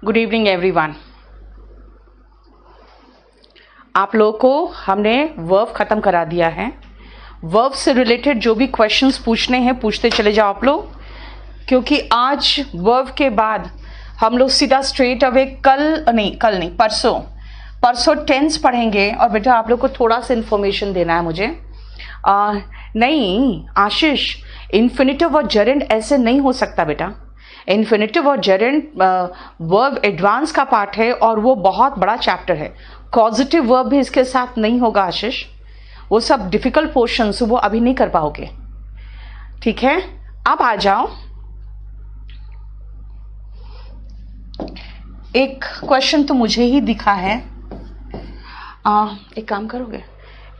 Good evening everyone. आप लोगों को हमने वर्ब ख़त्म करा दिया है। वर्ब से रिलेटेड जो भी क्वेश्चंस पूछने हैं पूछते चले जाओ आप लोग, क्योंकि आज वर्ब के बाद हम लोग सीधा स्ट्रेट अवे कल नहीं परसों टेंस पढ़ेंगे। और बेटा आप लोग को थोड़ा सा इन्फॉर्मेशन देना है मुझे। नहीं आशीष, इन्फिनिटिव और जेरेंड ऐसे नहीं हो सकता बेटा। इन्फिनिटिव और जेरेंड वर्ब एडवांस का पार्ट है और वो बहुत बड़ा चैप्टर है। कॉजिटिव वर्ब भी इसके साथ नहीं होगा आशीष, वो सब डिफिकल्ट पोर्शंस वो अभी नहीं कर पाओगे। ठीक है, अब आ जाओ। एक क्वेश्चन तो मुझे ही दिखा है। एक काम करोगे,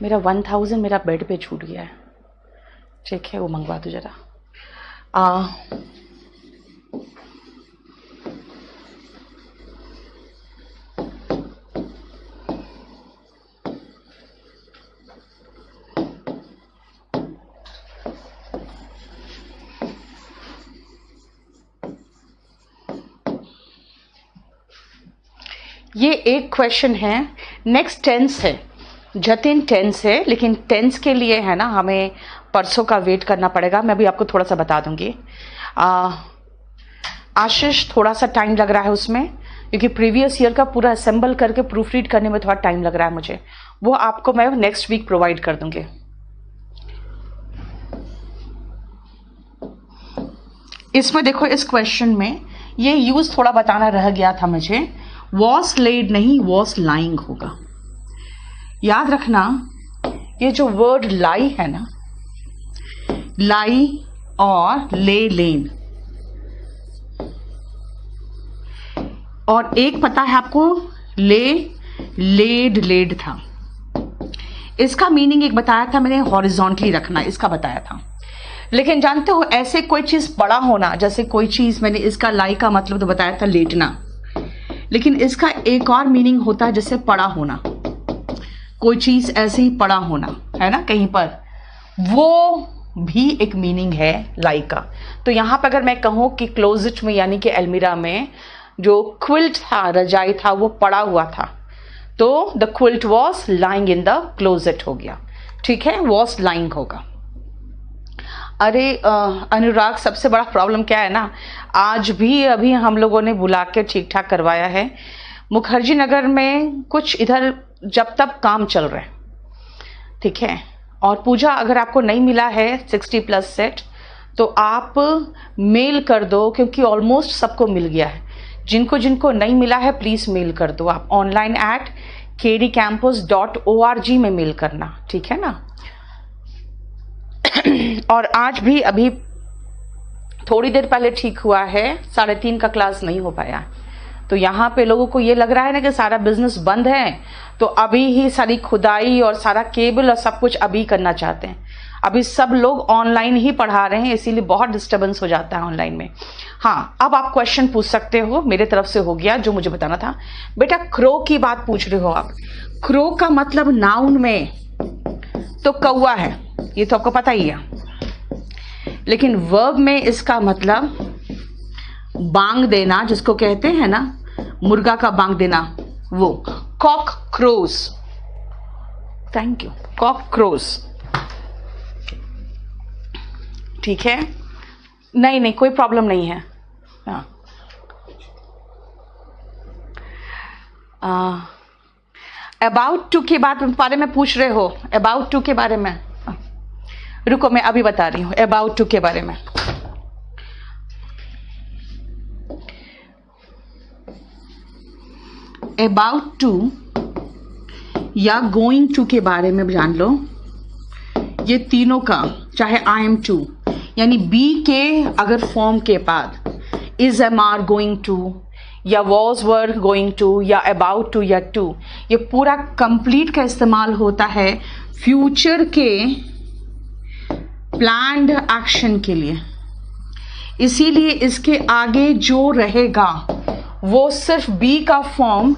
मेरा 1000 मेरा बेड पे छूट गया है। ठीक है, वो मंगवा दो जरा। ये एक क्वेश्चन है। नेक्स्ट टेंस है, जतिन टेंस है, लेकिन टेंस के लिए है ना हमें परसों का वेट करना पड़ेगा। मैं भी आपको थोड़ा सा बता दूंगी। आशीष थोड़ा सा टाइम लग रहा है उसमें, क्योंकि प्रीवियस ईयर का पूरा असेंबल करके प्रूफ रीड करने में थोड़ा टाइम लग रहा है मुझे। वो आपको मैं नेक्स्ट वीक प्रोवाइड कर दूंगी। इसमें देखो, इस क्वेश्चन में ये यूज थोड़ा बताना रह गया था मुझे। वॉस लेड नहीं, वॉस लाइंग होगा। याद रखना, ये जो वर्ड लाई है ना, लाई और लेन, और एक पता है आपको लेड था। इसका मीनिंग एक बताया था मैंने, हॉरिजॉन्टली रखना, इसका बताया था। लेकिन जानते हो ऐसे कोई चीज पड़ा होना, जैसे कोई चीज, मैंने इसका लाई का मतलब तो बताया था लेटना, लेकिन इसका एक और मीनिंग होता है जैसे पड़ा होना। कोई चीज ऐसे ही पड़ा होना है ना कहीं पर, वो भी एक मीनिंग है लाई का। तो यहां पर अगर मैं कहूं कि क्लोजेट में यानी कि अलमीरा में जो क्विल्ट था, रजाई था, वो पड़ा हुआ था, तो the quilt was lying in the closet हो गया। ठीक है, वॉज लाइंग होगा। अरे अनुराग, सबसे बड़ा प्रॉब्लम क्या है ना, आज भी अभी हम लोगों ने बुला के ठीक ठाक करवाया है। मुखर्जी नगर में कुछ इधर जब तक काम चल रहा है। ठीक है, और पूजा अगर आपको नहीं मिला है 60+ सेट तो आप मेल कर दो, क्योंकि ऑलमोस्ट सबको मिल गया है। जिनको जिनको नहीं मिला है प्लीज मेल कर दो आप। ऑनलाइन @kdcampus.org में मेल करना, ठीक है ना। और आज भी अभी थोड़ी देर पहले ठीक हुआ है, 3:30 का क्लास नहीं हो पाया। तो यहाँ पे लोगों को ये लग रहा है ना कि सारा बिजनेस बंद है, तो अभी ही सारी खुदाई और सारा केबल और सब कुछ अभी करना चाहते हैं। अभी सब लोग ऑनलाइन ही पढ़ा रहे हैं, इसीलिए बहुत डिस्टर्बेंस हो जाता है ऑनलाइन में। हाँ, अब आप क्वेश्चन पूछ सकते हो, मेरे तरफ से हो गया जो मुझे बताना था। बेटा क्रो की बात पूछ रहे हो आप। क्रो का मतलब नाउन में तो कौवा है, ये तो आपको पता ही है, लेकिन वर्ब में इसका मतलब बांग देना, जिसको कहते हैं ना मुर्गा का बांग देना, वो cock crows. Thank you, cock crows. ठीक है, नहीं कोई प्रॉब्लम नहीं है। हाँ, अबाउट टू के बारे में पूछ रहे हो। अबाउट टू के बारे में रुको, मैं अभी बता रही हूं अबाउट टू के बारे में। अबाउट टू या गोइंग टू के बारे में जान लो। ये तीनों का, चाहे आई एम टू यानी बी के अगर फॉर्म के बाद is am are going to, या वॉज वर गोइंग टू, या अबाउट टू, या टू, ये पूरा कंप्लीट का इस्तेमाल होता है फ्यूचर के प्लान्ड एक्शन के लिए। इसीलिए इसके आगे जो रहेगा वो सिर्फ बी का फॉर्म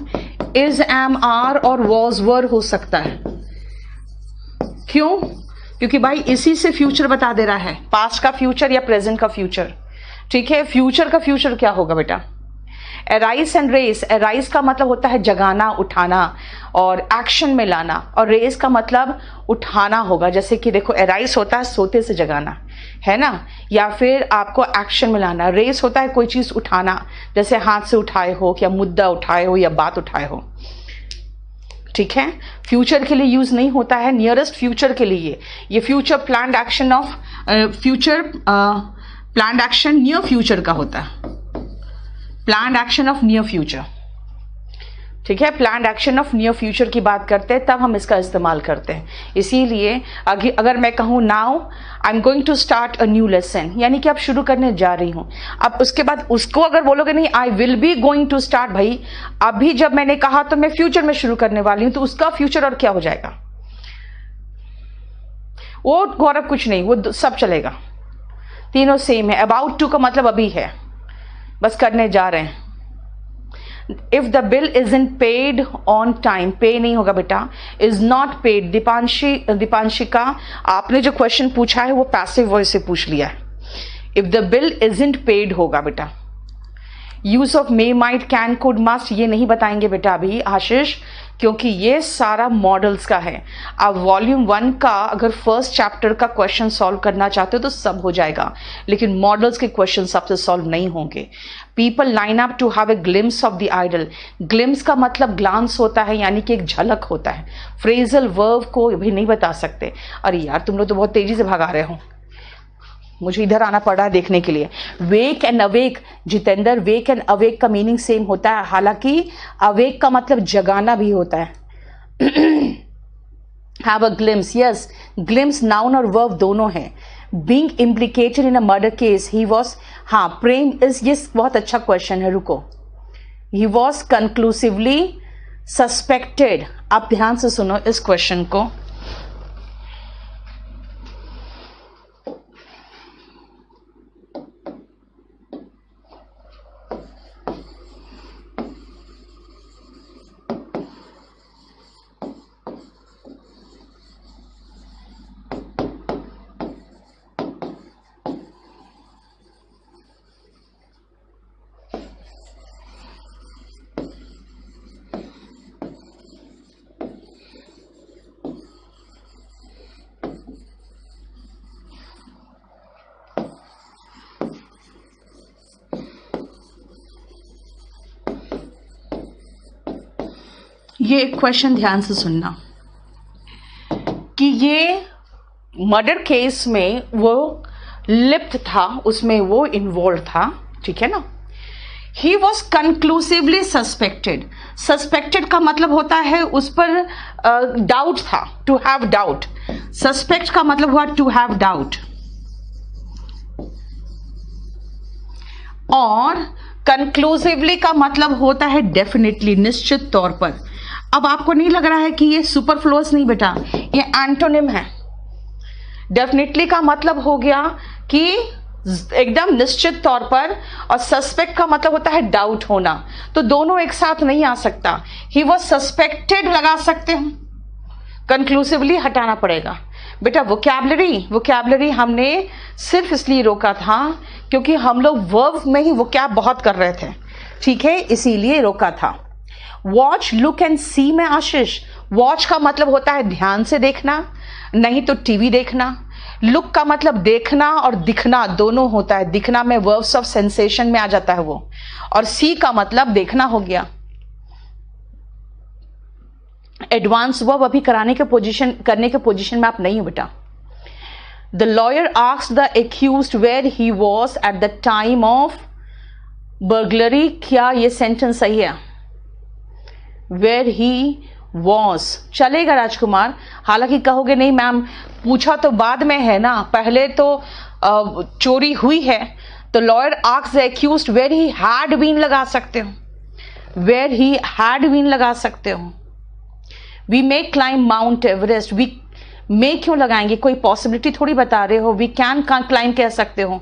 इज, एम, आर और वॉज वर हो सकता है। क्यों? क्योंकि भाई इसी से फ्यूचर बता दे रहा है, पास्ट का फ्यूचर या प्रेजेंट का फ्यूचर। ठीक है, फ्यूचर का फ्यूचर क्या होगा बेटा? एराइज एंड रेस, एराइज का मतलब होता है जगाना, उठाना और एक्शन में लाना, और रेस का मतलब उठाना होगा। जैसे कि देखो एराइज होता है सोते से जगाना, है ना, या फिर आपको एक्शन में लाना। रेस होता है कोई चीज उठाना, जैसे हाथ से उठाए हो या मुद्दा उठाए हो या बात उठाए हो, ठीक है। फ्यूचर के लिए यूज नहीं होता है, नियरेस्ट फ्यूचर के लिए ये future planned action of future planned action near future का होता है, planned action of near future, ठीक है। Planned action of near future की बात करते हैं तब हम इसका इस्तेमाल करते हैं। इसीलिए अगर मैं कहूँ now I am going to start a new lesson, यानी कि अब शुरू करने जा रही हूँ। अब उसके बाद उसको अगर बोलोगे नहीं I will be going to start, भाई अभी जब मैंने कहा तो मैं फ्यूचर में शुरू करने वाली हूं, तो उसका फ्यूचर और क्या हो जाएगा, वो गौरव कुछ नहीं, वो सब चलेगा, तीनों सेम है। अबाउट टू का मतलब अभी है, बस करने जा रहे हैं। If the bill is in paid on time, पे नहीं होगा बेटा, इज नॉट पेड। दीपांशिका आपने जो क्वेश्चन पूछा है वो पैसिव वॉइस से पूछ लिया है। If the bill is in paid होगा बेटा। Use of May, might, can, could, must ये नहीं बताएंगे बेटा अभी आशीष, क्योंकि ये सारा मॉडल्स का है। आप वॉल्यूम 1 का अगर फर्स्ट चैप्टर का क्वेश्चन सॉल्व करना चाहते हो तो सब हो जाएगा, लेकिन मॉडल्स के क्वेश्चन सबसे सॉल्व नहीं होंगे। People line up to have a glimpse of the idol. Glimpse का मतलब ग्लांस होता है, यानी कि एक झलक होता है। फ्रेजल वर्ब को भी नहीं बता सकते। अरे यार तुम लोग तो बहुत तेजी से भगा रहे हो, मुझे इधर आना पड़ा है देखने के लिए। Wake and awake, Jitendra wake and awake का मीनिंग सेम होता है, हालांकि अवेक का मतलब जगाना भी होता है। Have a glimpse, yes glimpse noun और वर्ब दोनों है। Being implicated in a murder case, he was, हाँ प्रेम इज, ये बहुत अच्छा क्वेश्चन है, रुको। He was conclusively suspected. आप ध्यान से सुनो इस क्वेश्चन को। ये एक क्वेश्चन ध्यान से सुनना कि ये मर्डर केस में वो लिप्त था, उसमें वो इन्वॉल्व था, ठीक है ना। He was conclusively suspected. Suspected का मतलब होता है उस पर डाउट था, टू हैव डाउट। सस्पेक्ट का मतलब हुआ टू हैव डाउट, और कंक्लूसिवली का मतलब होता है डेफिनेटली, निश्चित तौर पर। अब आपको नहीं लग रहा है कि ये सुपरफ्लुअस नहीं बेटा, ये एंटोनिम है। डेफिनेटली का मतलब हो गया कि एकदम निश्चित तौर पर, और सस्पेक्ट का मतलब होता है डाउट होना, तो दोनों एक साथ नहीं आ सकता। ही वॉज सस्पेक्टेड लगा सकते हो, कंक्लूसिवली हटाना पड़ेगा बेटा। वोकैबुलरी हमने सिर्फ इसलिए रोका था क्योंकि हम लोग वर्ब में ही वोकैब बहुत कर रहे थे, ठीक है, इसीलिए रोका था। वॉच, लुक एंड सी में आशीष, वॉच का मतलब होता है ध्यान से देखना, नहीं तो टीवी देखना। लुक का मतलब देखना और दिखना दोनों होता है, दिखना में वर्ब्स ऑफ सेंसेशन में आ जाता है वो, और सी का मतलब देखना हो गया। एडवांस वर्ब अभी करने के पोजीशन में आप नहीं हो बेटा। The lawyer asked the accused where he was at the time of burglary. क्या ये सेंटेंस सही है? वेयर ही वॉज चलेगा राजकुमार, हालांकि कहोगे नहीं मैम पूछा तो बाद में है ना, पहले तो चोरी हुई है, तो lawyer asked the accused where he had been लगा सकते हो, वेयर ही हैड बीन लगा सकते हो। We may climb Mount Everest, we may क्यों लगाएंगे, कोई पॉसिबिलिटी थोड़ी बता रहे हो। वी कैन क्लाइम कह सकते हो।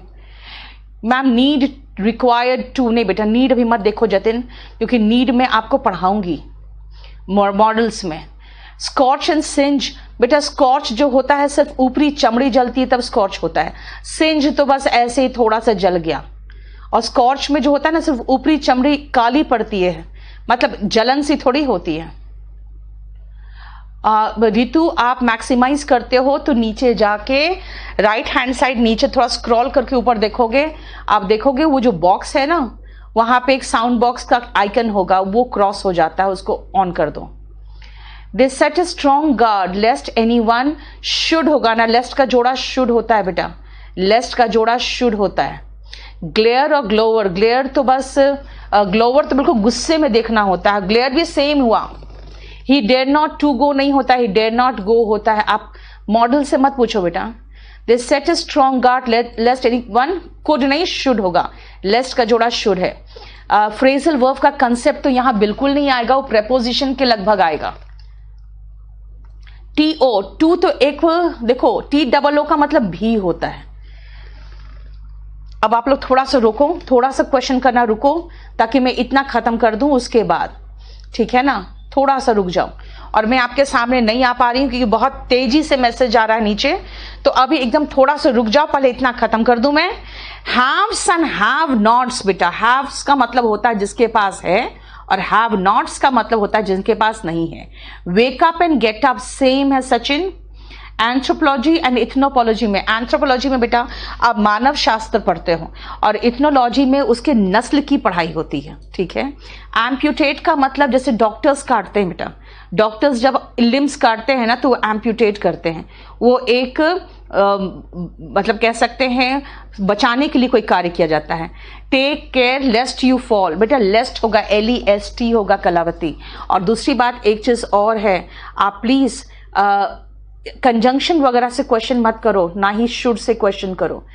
मैम नीड, रिक्वायर्ड टू, नहीं बेटा नीड अभी मत देखो जतिन, क्योंकि नीड में आपको पढ़ाऊंगी मॉडल्स में। स्कॉच एंड सिंज, बेटा स्कॉच जो होता है सिर्फ ऊपरी चमड़ी जलती है तब स्कॉच होता है, सिंज तो बस ऐसे ही थोड़ा सा जल गया, और स्कॉर्च में जो होता है ना, सिर्फ ऊपरी चमड़ी काली पड़ती है, मतलब जलन सी थोड़ी होती है। रितु, आप मैक्सिमाइज करते हो तो नीचे जाके राइट हैंड साइड नीचे थोड़ा स्क्रॉल करके ऊपर देखोगे, आप देखोगे वो जो बॉक्स है ना, वहां पे एक साउंड बॉक्स का आइकन होगा, वो क्रॉस हो जाता है, उसको ऑन कर दो। They set a strong guard lest anyone should होगा ना, लेस्ट का जोड़ा शुड होता है बेटा, लेस्ट का जोड़ा शुड होता है। ग्लेयर और ग्लोवर, ग्लेयर तो बस ग्लोवर तो बिल्कुल गुस्से में देखना होता है, ग्लेयर भी सेम हुआ। He dare not to go नहीं होता, ही डेयर नॉट गो होता है। आप मॉडल से मत पूछो बेटा। They set a strong guard lest any one, could नहीं शुड होगा, लेस्ट का जोड़ा शुड है। फ्रेजल वर्ब का कंसेप्ट तो यहां बिल्कुल नहीं आएगा, वो प्रेपोजिशन के लगभग आएगा। टी ओ, टू तो एक देखो, टी डबल ओ का मतलब भी होता है। अब आप लोग थोड़ा सा रुको, थोड़ा सा क्वेश्चन करना रुको, ताकि मैं इतना खत्म कर दूं उसके बाद, ठीक है ना, थोड़ा सा रुक जाओ। और मैं आपके सामने नहीं आ पा रही हूं क्योंकि बहुत तेजी से मैसेज आ रहा है नीचे, तो अभी एकदम थोड़ा सा रुक जाओ, पहले इतना खत्म कर दूं मैं। हैव्स एंड हैव नॉट्स बेटा, हैव्स का मतलब होता है जिसके पास है, और हैव नॉट्स का मतलब होता है जिनके पास नहीं है। Wake up and get up same है सचिन। एंथ्रोपोलॉजी एंड इथनोपोलॉजी में, एंथ्रोपोलॉजी में बेटा आप मानव शास्त्र पढ़ते हो, और इथनोलॉजी में उसके नस्ल की पढ़ाई होती है, ठीक है। एम्प्यूटेट का मतलब जैसे डॉक्टर्स काटते हैं बेटा, डॉक्टर्स जब लिम्स काटते हैं ना तो वो एम्प्यूटेट करते हैं, वो एक मतलब कह सकते हैं बचाने के लिए कोई कार्य किया जाता है। Take care lest you fall, बेटा लेस्ट होगा LEST होगा कलावती। और दूसरी बात एक चीज और है, आप प्लीज कंजंक्शन वगैरह से क्वेश्चन मत करो, ना ही शुड से क्वेश्चन करो।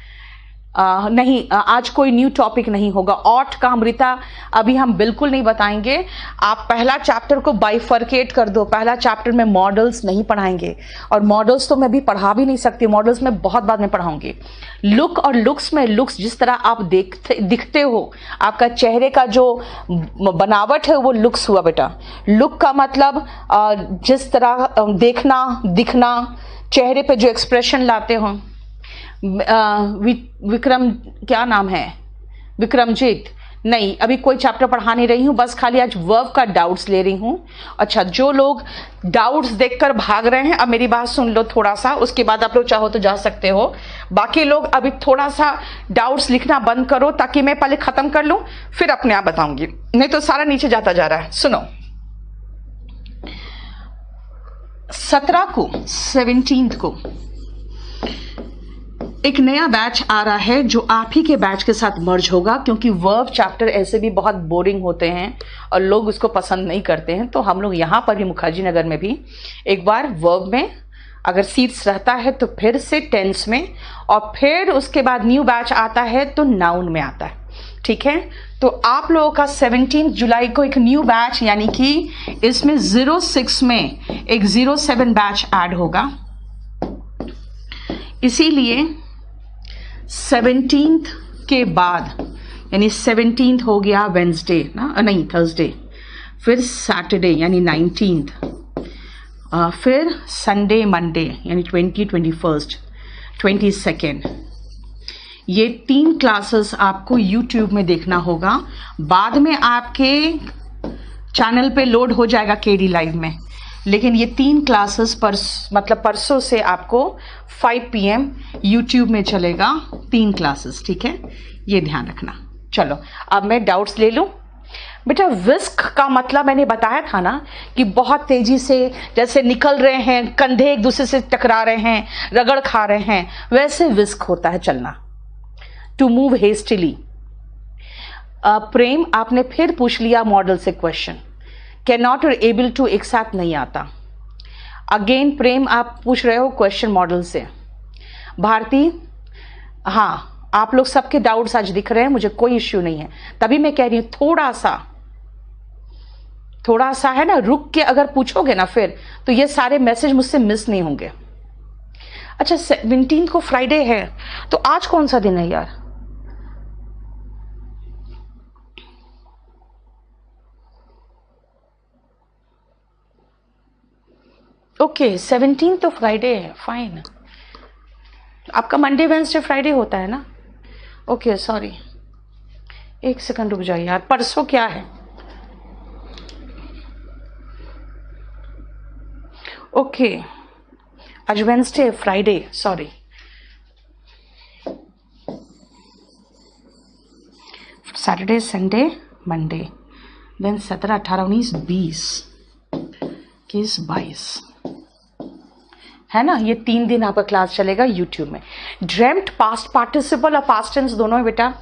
नहीं, आज कोई न्यू टॉपिक नहीं होगा। ऑट का अमृता अभी हम बिल्कुल नहीं बताएंगे। आप पहला चैप्टर को बाइफर्केट कर दो, पहला चैप्टर में मॉडल्स नहीं पढ़ाएंगे, और मॉडल्स तो मैं भी पढ़ा भी नहीं सकती, मॉडल्स में बहुत बाद में पढ़ाऊंगी। लुक और लुक्स में, लुक्स जिस तरह आप दिखते हो, आपका चेहरे का जो बनावट है वो लुक्स हुआ बेटा। लुक का मतलब जिस तरह देखना, दिखना, चेहरे पे जो एक्सप्रेशन लाते हो। विक्रम, क्या नाम है, विक्रमजीत, नहीं अभी कोई चैप्टर पढ़ा नहीं रही हूँ, बस खाली आज वर्ब का डाउट्स ले रही हूँ। अच्छा, जो लोग डाउट्स देखकर भाग रहे हैं अब मेरी बात सुन लो थोड़ा सा, उसके बाद आप लोग चाहो तो जा सकते हो। बाकी लोग अभी थोड़ा सा डाउट्स लिखना बंद करो, ताकि मैं पहले खत्म कर लूं, फिर अपने आप बताऊंगी, नहीं तो सारा नीचे जाता जा रहा है। सुनो, 17 को 17 को एक नया बैच आ रहा है जो आप ही के बैच के साथ मर्ज होगा, क्योंकि वर्ब चैप्टर ऐसे भी बहुत बोरिंग होते हैं और लोग उसको पसंद नहीं करते हैं। तो हम लोग यहाँ पर भी मुखर्जी नगर में भी एक बार वर्ब में अगर सीट्स रहता है तो फिर से टेंस में, और फिर उसके बाद न्यू बैच आता है तो नाउन में आता है, ठीक है। तो आप लोगों का 17 जुलाई को एक न्यू बैच, यानी कि इसमें 06 में एक 07 बैच ऐड होगा, इसीलिए 17 के बाद, यानी 17 हो गया वेंसडे ना, नहीं थर्सडे, फिर सैटरडे यानी 19, फिर संडे मंडे यानी 20, 21, 22, ये 3 क्लासेस आपको YouTube में देखना होगा। बाद में आपके चैनल पे लोड हो जाएगा KD लाइव में, लेकिन ये 3 क्लासेस परसों से आपको 5 PM YouTube में चलेगा, 3 क्लासेस, ठीक है, ये ध्यान रखना। चलो अब मैं डाउट्स ले लूं बेटा। विस्क का मतलब मैंने बताया था ना कि बहुत तेजी से जैसे निकल रहे हैं, कंधे एक दूसरे से टकरा रहे हैं, रगड़ खा रहे हैं, वैसे विस्क होता है चलना, टू मूव हेस्टिली। प्रेम, आपने फिर पूछ लिया मॉडल से क्वेश्चन, कैन नॉट और एबल टू एक साथ नहीं आता। अगेन प्रेम आप पूछ रहे हो क्वेश्चन मॉडल से। भारती, हाँ आप लोग सबके डाउट्स आज दिख रहे हैं, मुझे कोई इश्यू नहीं है, तभी मैं कह रही हूं थोड़ा सा है ना, रुक के अगर पूछोगे ना फिर तो ये सारे मैसेज मुझसे मिस नहीं होंगे। अच्छा 17 को फ्राइडे है, तो आज कौन सा दिन है यार? ओके 17 तो फ्राइडे है, फाइन। आपका मंडे वेंसडे फ्राइडे होता है ना? ओके सॉरी, एक सेकंड रुक जाओ यार, परसों क्या है? ओके, आज Wednesday, Friday, sorry, Saturday, Sunday, Monday, then 17, 18, 19, 20, 21, 22 है ना। ये 3 दिन आपका क्लास चलेगा यूट्यूब में। ड्रेम्ड पास्ट पार्टिसिपल और पास्ट टेंस दोनों है बेटा।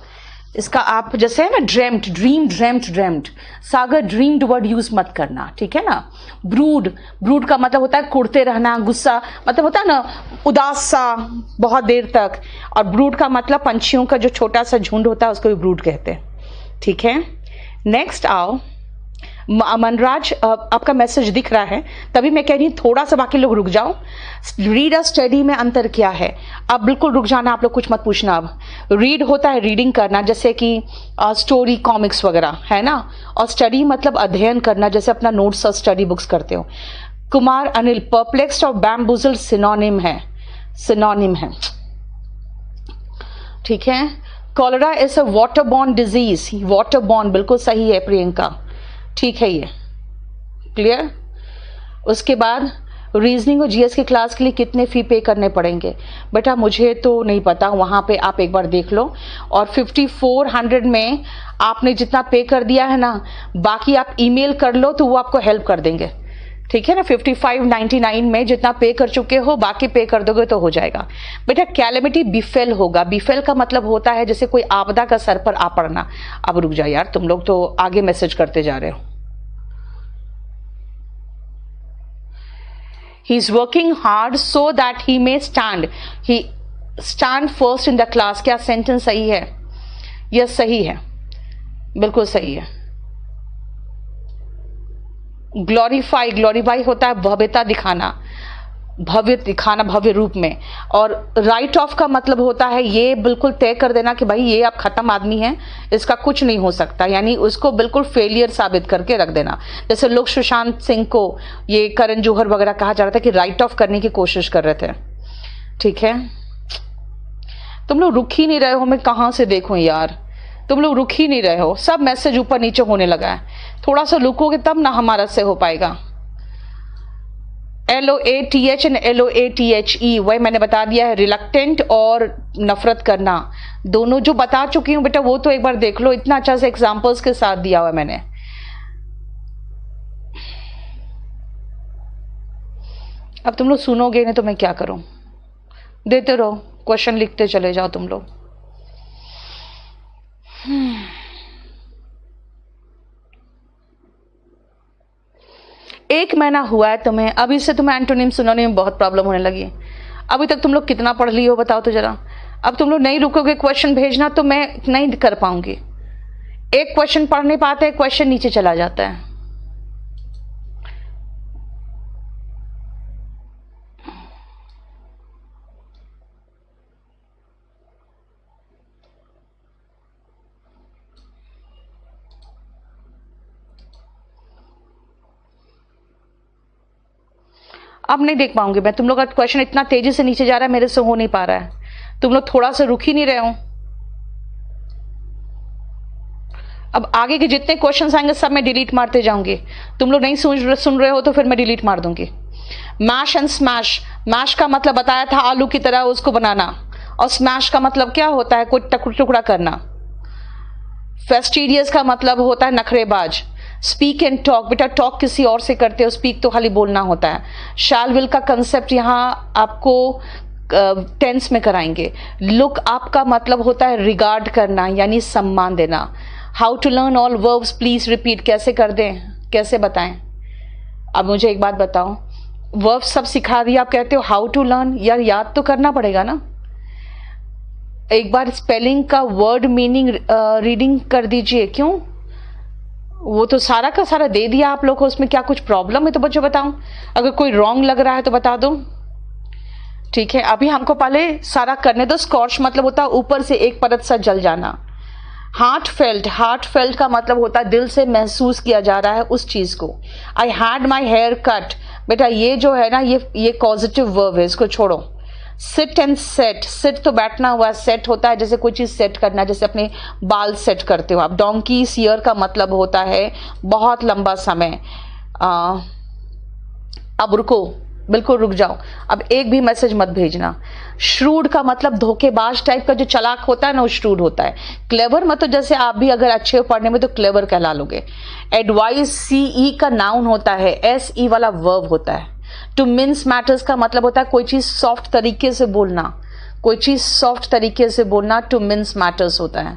इसका आप जैसे है ना ड्रेम्ड, ड्रीम, ड्रेम्ड, सागर ड्रीम्ड वर्ड यूज मत करना, ठीक है ना। ब्रूड, ब्रूड का मतलब होता है कुड़ते रहना, गुस्सा, मतलब होता है ना उदास सा बहुत देर तक। और ब्रूड का मतलब पंछियों का जो छोटा सा झुंड होता है उसको भी ब्रूड कहते हैं, ठीक है। नेक्स्ट आओ, मनराज आपका मैसेज दिख रहा है, तभी मैं कह रही हूँ थोड़ा सा बाकी लोग रुक जाओ। रीड और स्टडी में अंतर क्या है? अब बिल्कुल रुक जाना, आप लोग कुछ मत पूछना। अब रीड होता है रीडिंग करना, जैसे कि स्टोरी, कॉमिक्स वगैरह, है ना। और स्टडी मतलब अध्ययन करना, जैसे अपना नोट्स और स्टडी बुक्स करते हो। कुमार अनिल, परप्लेक्स्ड और बैम्बूजल सिनोनिम है, सिनोनिम है, ठीक है। Cholera is a waterborne disease, waterborne बिल्कुल सही है प्रियंका, ठीक है, ये क्लियर। उसके बाद रीजनिंग और जीएस की क्लास के लिए कितने फी पे करने पड़ेंगे? बेटा मुझे तो नहीं पता, वहाँ पे आप एक बार देख लो। और 5400 में आपने जितना पे कर दिया है ना, बाकी आप ईमेल कर लो तो वो आपको हेल्प कर देंगे, ठीक है ना। 5599 में जितना पे कर चुके हो बाकी पे कर दोगे तो हो जाएगा। बेटा कैलेमिटी बिफेल होगा, बिफेल का मतलब होता है जैसे कोई आपदा का सर पर आ पड़ना। अब रुक जाओ यार, तुम लोग तो आगे मैसेज करते जा रहे हो। He is working hard so that he may stand. He stand first in the class. क्या सेंटेंस सही है? यस सही है, बिल्कुल सही है। ग्लोरीफाई, ग्लोरीफाई होता है भव्यता दिखाना, भव्य दिखाना, भव्य रूप में। और राइट ऑफ का मतलब होता है ये बिल्कुल तय कर देना कि भाई ये आप खत्म आदमी है, इसका कुछ नहीं हो सकता, यानी उसको बिल्कुल फेलियर साबित करके रख देना। जैसे लोग सुशांत सिंह को, ये करण जौहर वगैरह कहा जा रहा था कि राइट ऑफ करने की कोशिश कर रहे थे, ठीक है। तुम लोग रुक ही नहीं रहे हो, मैं कहाँ से देखूं यार, तुम लोग रुक ही नहीं रहे हो, सब मैसेज ऊपर नीचे होने लगा है। थोड़ा सा रुकोगे तब ना हमारा से हो पाएगा। LOATH एंड LOATHE वही मैंने बता दिया है। रिलक्टेंट और नफरत करना दोनों जो बता चुकी हूं बेटा, वो तो एक बार देख लो, इतना अच्छा से एग्जांपल्स के साथ दिया हुआ है मैंने। अब तुम लोग सुनोगे नहीं तो मैं क्या करूं, देते रहो, क्वेश्चन लिखते चले जाओ तुम लोग। एक महीना हुआ है तुम्हें, अभी से तुम्हें एंटोनिम सिनोनिम बहुत प्रॉब्लम होने लगी। अभी तक तुम लोग कितना पढ़ लिए हो बताओ तो जरा। अब तुम लोग नहीं रुकोगे क्वेश्चन भेजना तो मैं नहीं कर पाऊंगी। एक क्वेश्चन पढ़ नहीं पाते, क्वेश्चन नीचे चला जाता है। अब नहीं देख पाऊंगी मैं, तुम लोग का क्वेश्चन इतना तेजी से नीचे जा रहा है, मेरे से हो नहीं पा रहा है। तुम लोग थोड़ा सा रुक ही नहीं रहे हो। अब आगे के जितने क्वेश्चंस आएंगे सब मैं डिलीट मारते जाऊंगी। तुम लोग नहीं सुन रहे हो तो फिर मैं डिलीट मार दूंगी। मैश एंड स्मैश, मैश का मतलब बताया था आलू की तरह उसको बनाना, और स्मैश का मतलब क्या होता है, कोई टुकड़ा करना। फेस्टिडियस का मतलब होता है नखरेबाज। स्पीक एंड टॉक, बेटा टॉक किसी और से करते हो, स्पीक तो खाली बोलना होता है। शैल विल का कंसेप्ट यहाँ आपको टेंस में कराएंगे। लुक आपका मतलब होता है रिगार्ड करना, यानी सम्मान देना। How to learn all verbs please repeat, कैसे कर दें, कैसे बताएं। अब मुझे एक बात बताओ, वर्ब सब सिखा दिया, आप कहते हो हाउ टू लर्न, यार याद तो करना पड़ेगा ना। एक बार स्पेलिंग का वर्ड मीनिंग रीडिंग कर दीजिए। क्यों, वो तो सारा का सारा दे दिया आप लोग को, उसमें क्या कुछ प्रॉब्लम है तो बच्चों बताऊं। अगर कोई रॉन्ग लग रहा है तो बता दो, ठीक है। अभी हमको पहले सारा करने दो। स्कॉर्च मतलब होता है ऊपर से एक परत सा जल जाना। हार्ट फेल्ट, हार्ट फेल्ट का मतलब होता है दिल से महसूस किया जा रहा है उस चीज को। I had my hair cut, बेटा ये जो है ना ये पॉजिटिव वर्ब है, इसको छोड़ो। सिट एंड सेट, सिट तो बैठना हुआ, सेट होता है जैसे कोई चीज सेट करना, जैसे अपने बाल सेट करते हो आप। डोंकीज ईयर का मतलब होता है बहुत लंबा समय। अब रुको, बिल्कुल रुक जाओ, अब एक भी मैसेज मत भेजना। श्रूड का मतलब धोखेबाज टाइप का, जो चालाक होता है ना वो श्रूड होता है। क्लेवर मतलब जैसे आप भी अगर अच्छे हो पढ़ने में तो क्लेवर कहला लोगे। एडवाइस सीई का नाउन होता है, एसई वाला वर्ब होता है। टू मिन्स मैटर्स का मतलब होता है कोई चीज सॉफ्ट तरीके से बोलना, कोई चीज सॉफ्ट तरीके से बोलना टू मिन्स मैटर्स होता है।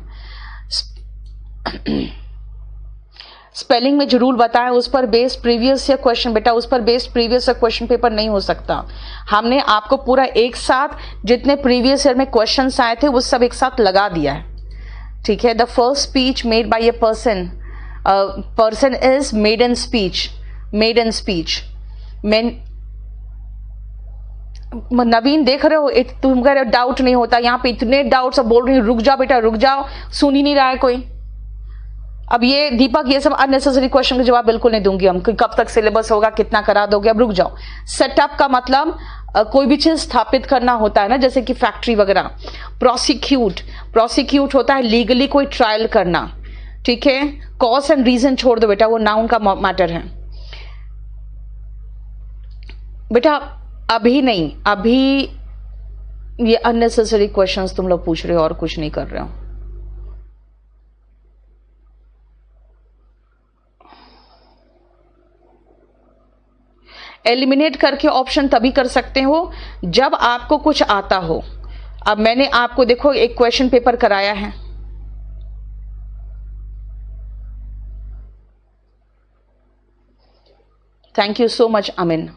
स्पेलिंग में जरूर बताएं, उस पर बेस्ड प्रीवियस या क्वेश्चन, बेटा उस पर बेस्ड प्रीवियस या क्वेश्चन पेपर नहीं हो सकता। हमने आपको पूरा एक साथ जितने प्रीवियस ईयर में क्वेश्चंस आए थे वो सब एक साथ लगा दिया है, ठीक है। The first speech made by a person is maiden speech, maiden speech. Naveen देख रहे हो, तुम कह रहे हो डाउट नहीं होता, यहाँ पे इतने डाउट्स, अब बोल रही हूँ रुक जाओ बेटा रुक जाओ, सुन ही नहीं रहा है कोई। अब ये दीपक ये सब अननेसेसरी क्वेश्चन के जवाब बिल्कुल नहीं दूंगी हम, कब तक सिलेबस होगा, कितना करा दोगे, अब रुक जाओ। सेटअप का मतलब कोई भी चीज स्थापित करना होता है ना, जैसे कि फैक्ट्री वगैरह। प्रोसिक्यूट, प्रोसिक्यूट होता है लीगली कोई ट्रायल करना, ठीक है। कॉज एंड रीजन छोड़ दो बेटा, वो नाउन का मैटर है बेटा। अभी नहीं, अभी ये अननेसेसरी क्वेश्चंस तुम लोग पूछ रहे हो और कुछ नहीं कर रहे हो। एलिमिनेट करके ऑप्शन तभी कर सकते हो जब आपको कुछ आता हो। अब मैंने आपको देखो एक क्वेश्चन पेपर कराया है, थैंक यू सो मच अमिन।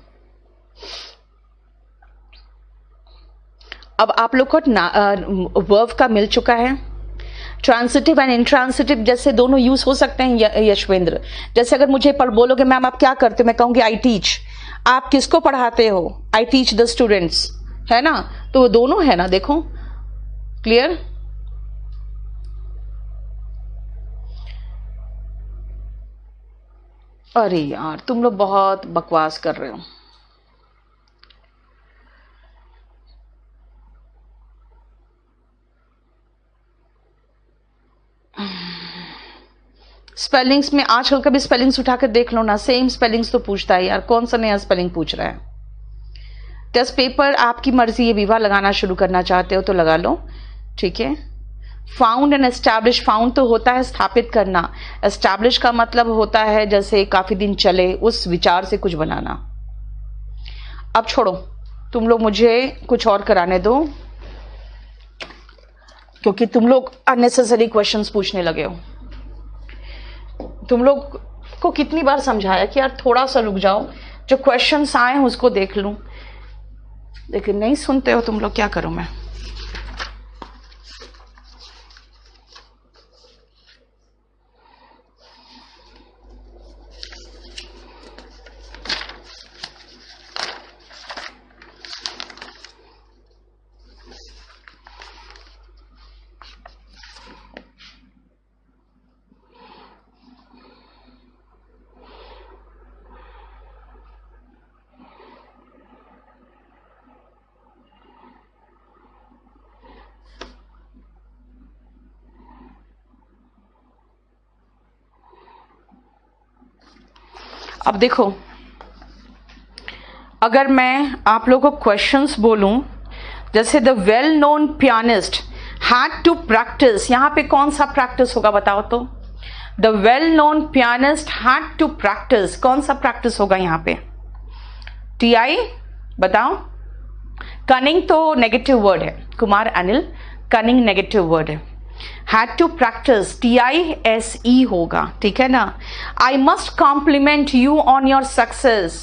अब आप लोग को वर्ब का मिल चुका है। ट्रांसिटिव एंड इंट्रांसिटिव जैसे दोनों यूज हो सकते हैं यशवेंद्र। जैसे अगर मुझे बोलोगे मैम आप क्या करते हो, मैं कहूंगी आई टीच। आप किसको पढ़ाते हो, आई टीच द स्टूडेंट्स, है ना। तो वो दोनों है ना, देखो क्लियर। अरे यार तुम लोग बहुत बकवास कर रहे हो। स्पेलिंग्स में आजकल कभी स्पेलिंग्स उठा कर देख लो ना, सेम स्पेलिंग्स तो पूछता है यार, कौन सा नया स्पेलिंग पूछ रहा है। टेस्ट पेपर आपकी मर्जी है, विवाह लगाना शुरू करना चाहते हो तो लगा लो, ठीक है। फाउंड एंड एस्टैब्लिश, फाउंड तो होता है स्थापित करना, एस्टैब्लिश का मतलब होता है जैसे काफी दिन चले, उस विचार से कुछ बनाना। अब छोड़ो, तुम लोग मुझे कुछ और कराने दो, क्योंकि तुम लोग अननेसेसरी क्वेश्चंस पूछने लगे हो। तुम लोग को कितनी बार समझाया कि यार थोड़ा सा रुक जाओ, जो क्वेश्चंस आए हैं उसको देख लूं, लेकिन नहीं सुनते हो तुम लोग, क्या करूं मैं। अब देखो, अगर मैं आप लोगों को क्वेश्चंस बोलूं, जैसे the well known pianist had to practise, यहां पे कौन सा प्रैक्टिस होगा बताओ तो। The well known pianist had to practise, कौन सा प्रैक्टिस होगा यहां पे, टीआई बताओ। कनिंग तो नेगेटिव वर्ड है, Kumar Anil, cunning negative word है। had to practice, TISE होगा, ठीक है ना। I must compliment you on your success,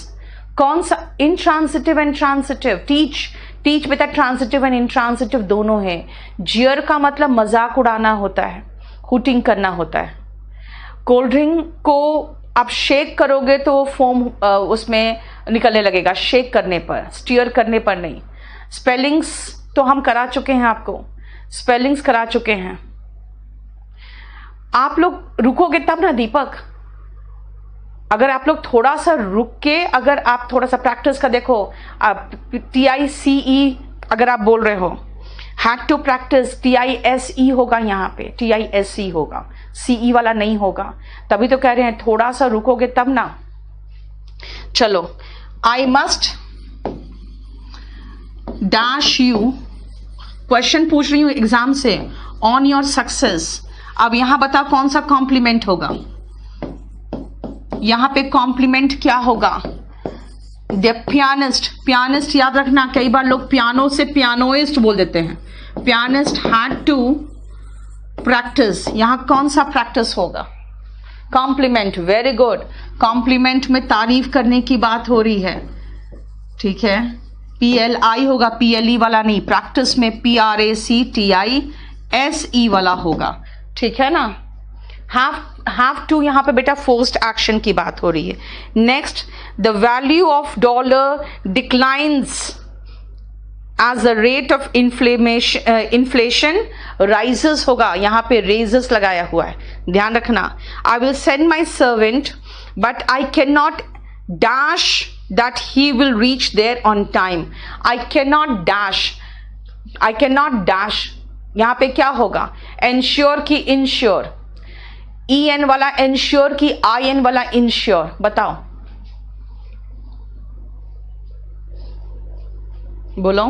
कौन सा, intransitive and transitive, teach बेटा transitive and intransitive दोनों है। jeer का मतलब मजाक उड़ाना होता है, हूटिंग करना होता है। कोल्ड ड्रिंक को आप शेक करोगे तो वो फोम उसमें निकलने लगेगा, शेक करने पर, स्टीयर करने पर नहीं। स्पेलिंग्स तो हम करा चुके हैं, आपको स्पेलिंग्स करा चुके हैं। आप लोग रुकोगे तब ना दीपक, अगर आप लोग थोड़ा सा रुक के, अगर आप थोड़ा सा प्रैक्टिस का देखो, आप TICE अगर आप बोल रहे हो हैड टू प्रैक्टिस, TISE होगा, यहाँ पे TISE होगा, CE वाला नहीं होगा, तभी तो कह रहे हैं थोड़ा सा रुकोगे तब ना। चलो, I must dash you, question पूछ रही हूं एग्जाम से, ऑन योर सक्सेस। अब यहां बता कौन सा कॉम्प्लीमेंट होगा, यहां पे कॉम्प्लीमेंट क्या होगा? द पियानिस्ट, पियानिस्ट याद रखना, कई बार लोग पियानो से पियानोइस्ट बोल देते हैं। पियानिस्ट हैड टू प्रैक्टिस, यहां कौन सा प्रैक्टिस होगा? Complement, very good. कॉम्प्लीमेंट में तारीफ करने की बात हो रही है, ठीक है। PLI होगा, PLE वाला नहीं। प्रैक्टिस में PRACTISE वाला होगा, ठीक है ना। हैव टू यहां पे बेटा फोर्स्ड एक्शन की बात हो रही है। Next, the value of dollar declines as the rate of inflation rises होगा, यहां पे रेजेस लगाया हुआ है, ध्यान रखना। I will send my servant but I can not dash that he will reach there on time. I cannot dash, I cannot dash, यहां पे क्या होगा? ensure की insure, EN वाला ensure की IN वाला insure, बताओ बोलो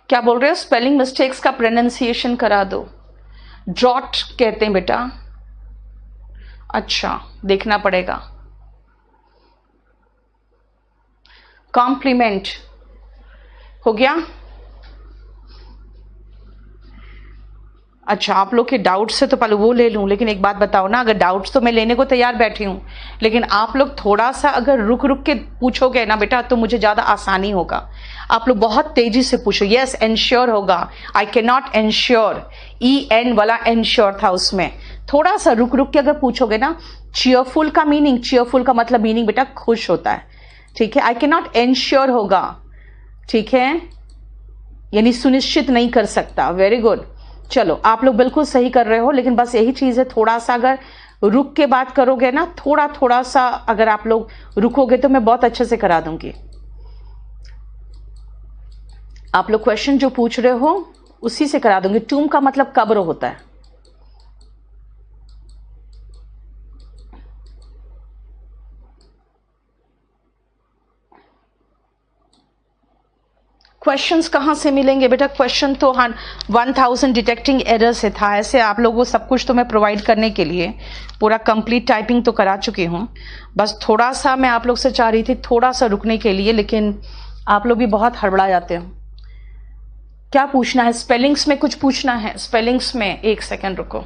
क्या बोल रहे हो? स्पेलिंग मिस्टेक्स का प्रोनाउंसिएशन करा दो। ड्रॉट कहते हैं बेटा, अच्छा देखना पड़ेगा। कॉम्प्लीमेंट हो गया। अच्छा, आप लोग के डाउट्स से तो पहले वो ले लूं, लेकिन एक बात बताओ ना, अगर डाउट्स तो मैं लेने को तैयार बैठी हूं, लेकिन आप लोग थोड़ा सा अगर रुक रुक के पूछोगे ना बेटा तो मुझे ज्यादा आसानी होगा। आप लोग बहुत तेजी से पूछो। यस, एंश्योर होगा, आई कैन नॉट एंश्योर, EN वाला एंश्योर था उसमें। थोड़ा सा रुक रुक के अगर पूछोगे ना। चीयरफुल का मीनिंग, चीयरफुल का मतलब मीनिंग बेटा खुश होता है, ठीक है। आई कैन नॉट एंश्योर होगा, ठीक है, यानी सुनिश्चित नहीं कर सकता। Very good. चलो, आप लोग बिल्कुल सही कर रहे हो, लेकिन बस यही चीज है, थोड़ा सा अगर रुक के बात करोगे ना, थोड़ा थोड़ा सा अगर आप लोग रुकोगे तो मैं बहुत अच्छे से करा दूंगी। आप लोग क्वेश्चन जो पूछ रहे हो उसी से करा दूंगी। टूम का मतलब कब्र होता है। क्वेश्चंस कहाँ से मिलेंगे बेटा? क्वेश्चन तो 1000 डिटेक्टिंग एरर से था। ऐसे आप लोगों को सब कुछ तो मैं प्रोवाइड करने के लिए पूरा कंप्लीट टाइपिंग तो करा चुकी हूँ। बस थोड़ा सा मैं आप लोग से चाह रही थी थोड़ा सा रुकने के लिए, लेकिन आप लोग भी बहुत हड़बड़ा जाते हो। क्या पूछना है? स्पेलिंग्स में कुछ पूछना है? स्पेलिंग्स में एक सेकेंड रुको।